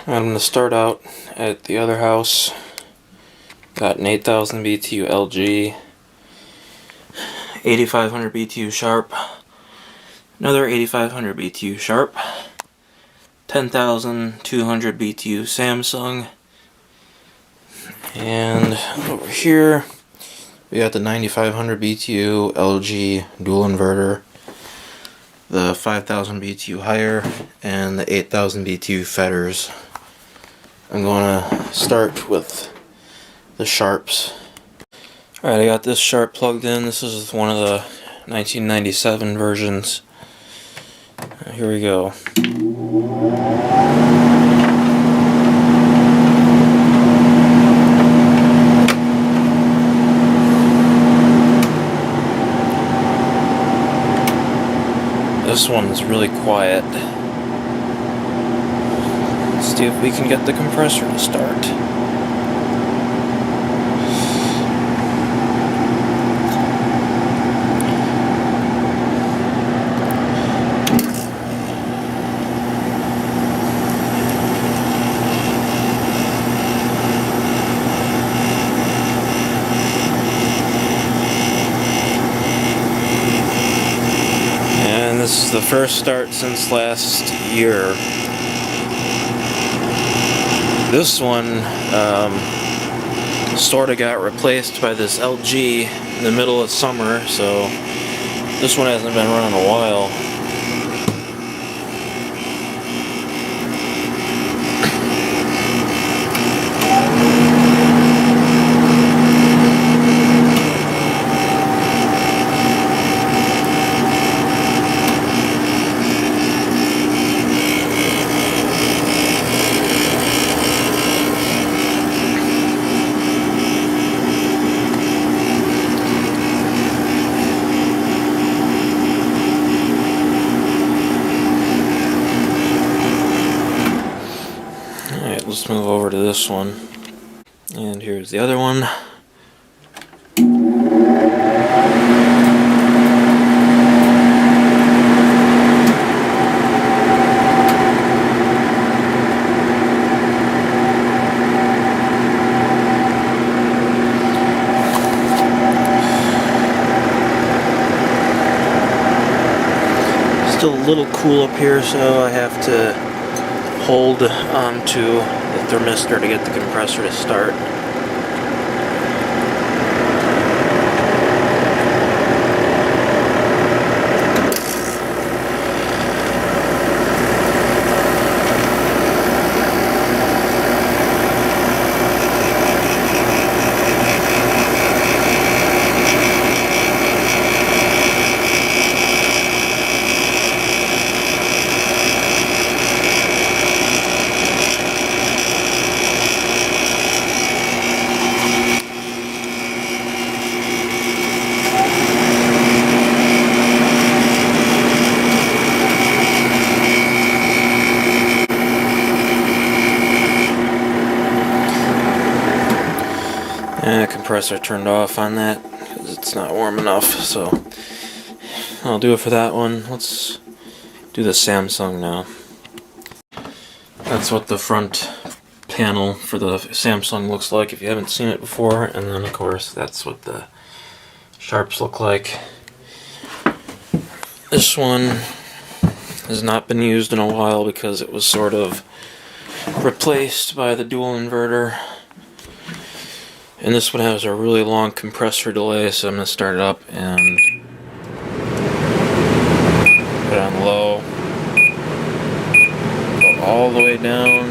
I'm going to start out at the other house. Got an 8000 BTU LG, 8500 BTU Sharp, another 8500 BTU Sharp, 10,200 BTU Samsung, and over here we got the 9500 BTU LG dual inverter, the 5000 BTU higher, and the 8000 BTU fetters. I'm going to start with the Sharps. Alright, I got this Sharp plugged in. This is one of the 1997 versions. Here we go. This one's really quiet. Let's see if we can get the compressor to start. This is the first start since last year. This one sort of got replaced by this LG in the middle of summer, so this one hasn't been running a while. Let's move over to this one, and here's the other one. Still a little cool up here, so I have to hold onto the thermistor to get the compressor to start. Compressor turned off on that because it's not warm enough, so I'll do it for that one. Let's do the Samsung now. That's what the front panel for the Samsung looks like if you haven't seen it before, and then of course that's what the Sharps look like. This one has not been used in a while because it was sort of replaced by the dual inverter. And this one has a really long compressor delay, so I'm going to start it up and put it on low. Go all the way down.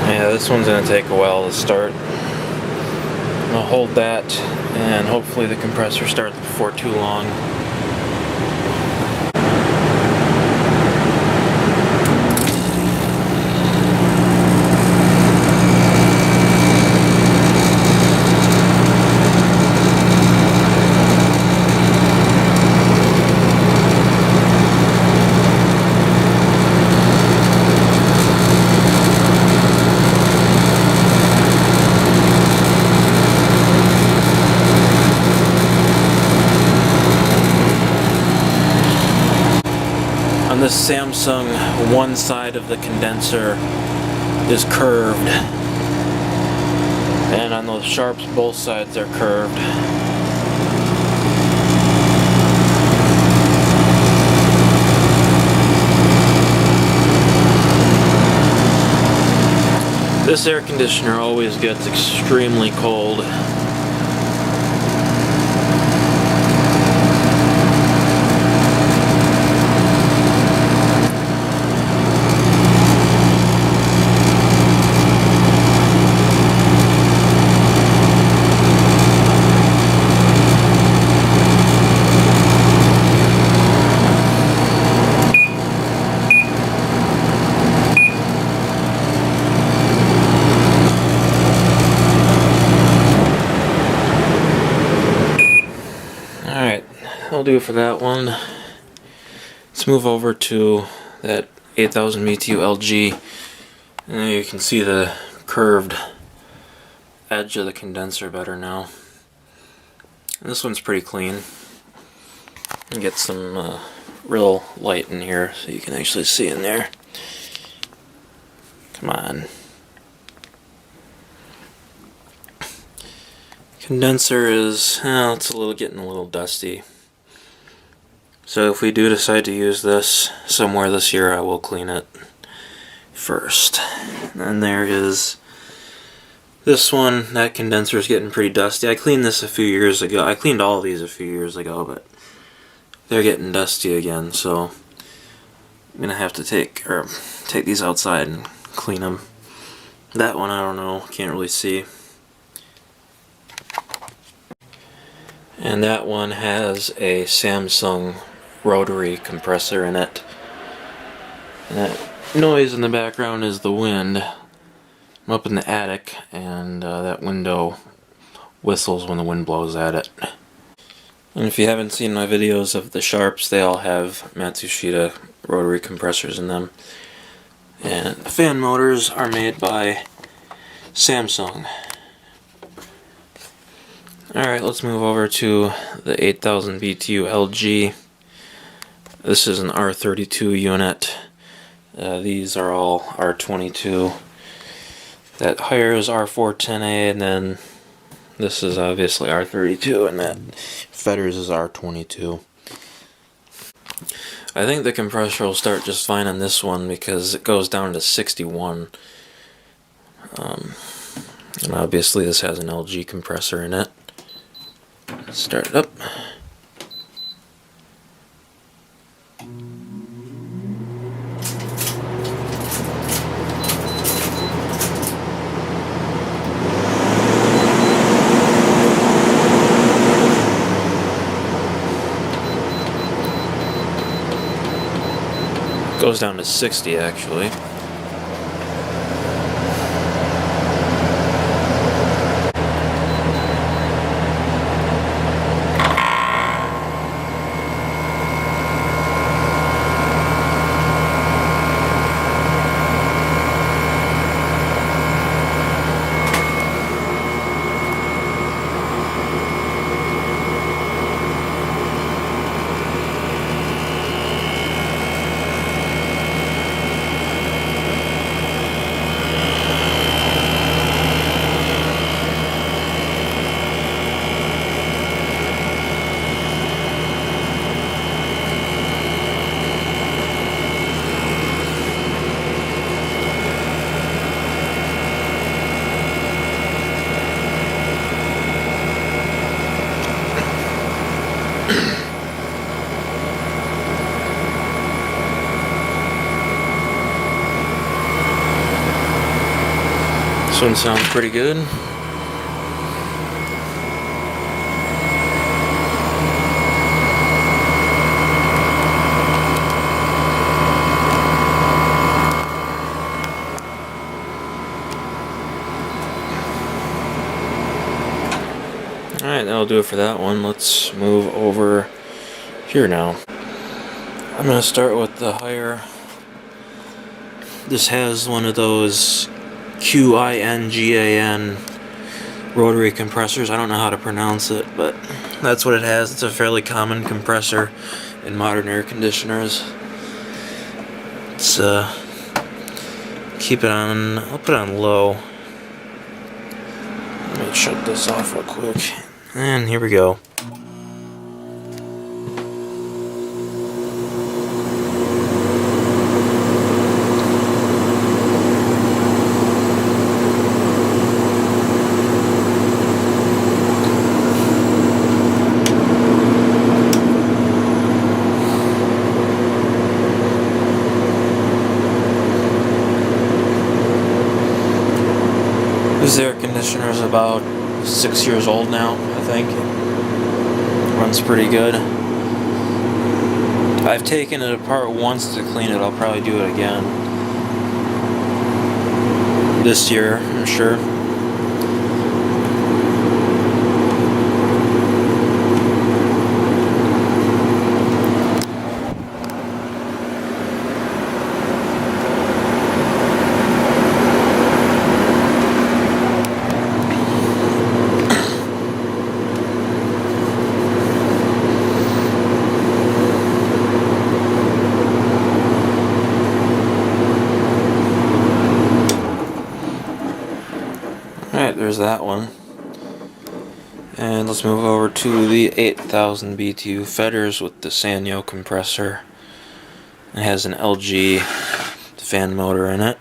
Yeah, this one's going to take a while to start. I'll hold that, and hopefully the compressor starts before too long. On this Samsung, one side of the condenser is curved, and on those Sharps both sides are curved. This air conditioner always gets extremely cold. That'll do it for that one. Let's move over to that 8000 BTU LG. And you can see the curved edge of the condenser better now. And this one's pretty clean. And get some real light in here so you can actually see in there. Come on. Condenser is, it's getting a little dusty. So if we do decide to use this somewhere this year, I will clean it first. And there is this one. That condenser is getting pretty dusty. I cleaned this a few years ago. I cleaned all of these a few years ago, but they're getting dusty again. So I'm gonna have to take these outside and clean them. That one, I don't know. Can't really see. And that one has a Samsung rotary compressor in it. And that noise in the background is the wind. I'm up in the attic, and that window whistles when the wind blows at it. And if you haven't seen my videos of the Sharps, they all have Matsushita rotary compressors in them. And the fan motors are made by Samsung. Alright, let's move over to the 8000 BTU LG. This is an R32 unit. These are all R22. That higher is R410A, and then this is obviously R32, and that fetters is R22. I think the compressor will start just fine on this one because it goes down to 61. And obviously this has an LG compressor in it. Let's start it up. Goes down to 60 actually. This one sounds pretty good. Alright, that'll do it for that one. Let's move over here now. I'm going to start with the higher. This has one of those QINGAN rotary compressors. I don't know how to pronounce it, but that's what it has. It's a fairly common compressor in modern air conditioners. Let's keep it on, I'll put it on low. Let me shut this off real quick. And here we go. This air conditioner is about 6 years old now, I think. Runs pretty good. I've taken it apart once to clean it. I'll probably do it again this year, I'm sure. Alright, there's that one. And let's move over to the 8,000 BTU feeders with the Sanyo compressor. It has an LG fan motor in it.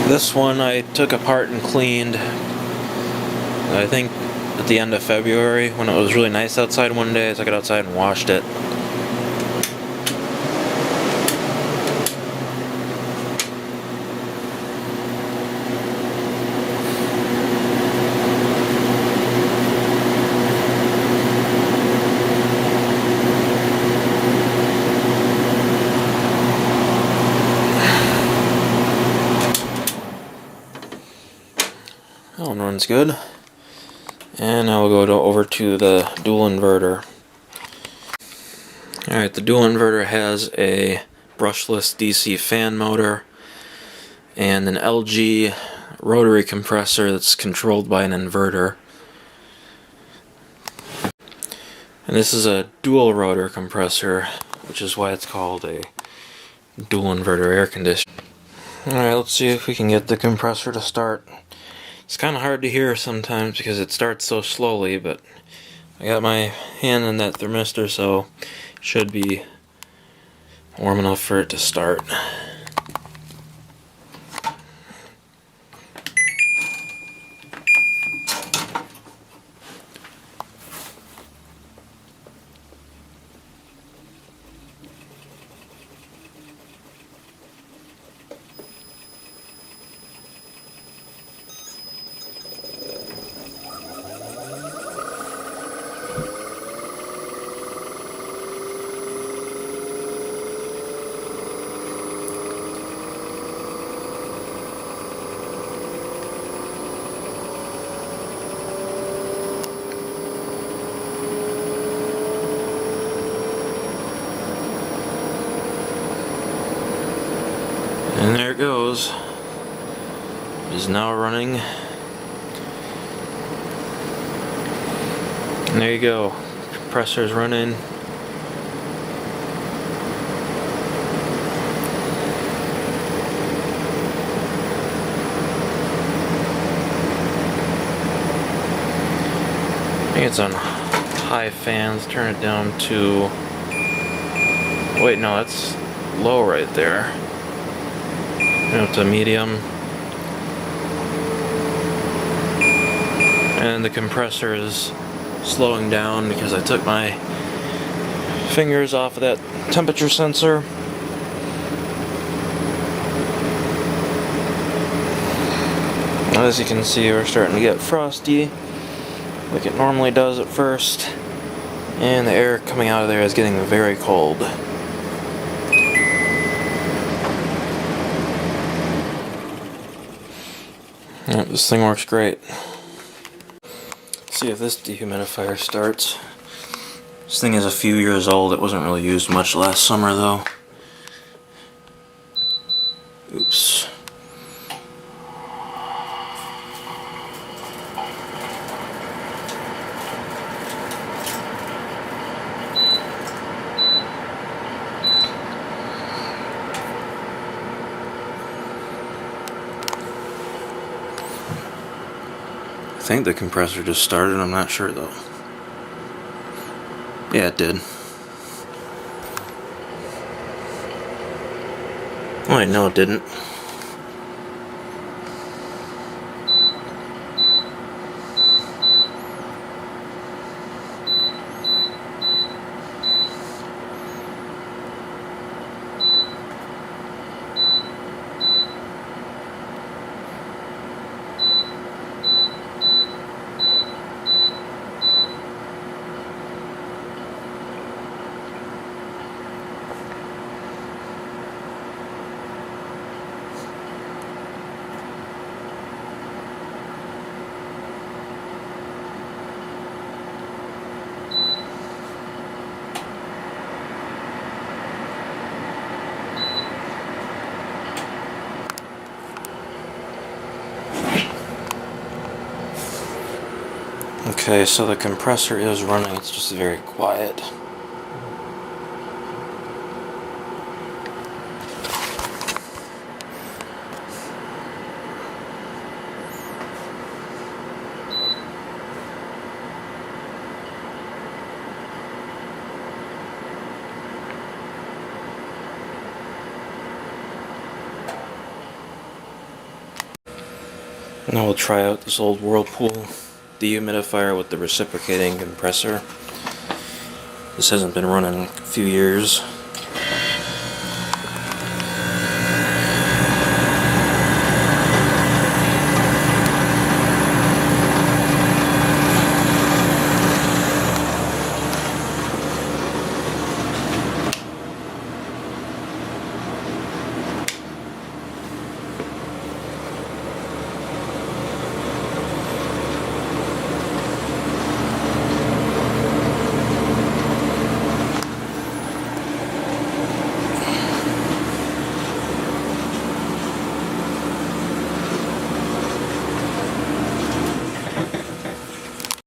This one I took apart and cleaned, I think at the end of February when it was really nice outside one day. I took it outside and washed it. That one runs good. And now we'll go over to the dual inverter. Alright, the dual inverter has a brushless DC fan motor and an LG rotary compressor that's controlled by an inverter. And this is a dual rotor compressor, which is why it's called a dual inverter air conditioner. Alright, let's see if we can get the compressor to start. It's kind of hard to hear sometimes because it starts so slowly, but I got my hand in that thermistor, so it should be warm enough for it to start. And there it goes. It is now running. And there you go. Compressor's running. I think it's on high fans. Turn it down to... Wait, no, that's low right there. Up to medium, and the compressor is slowing down because I took my fingers off of that temperature sensor. As you can see, we're starting to get frosty like it normally does at first, and the air coming out of there is getting very cold. Yep, this thing works great. See if this dehumidifier starts. This thing is a few years old. It wasn't really used much last summer though. Oops. I think the compressor just started, I'm not sure though. Yeah, it did. Oh wait, no it didn't. Okay, so the compressor is running, it's just very quiet. Now we'll try out this old Whirlpool dehumidifier with the reciprocating compressor. This hasn't been running in a few years.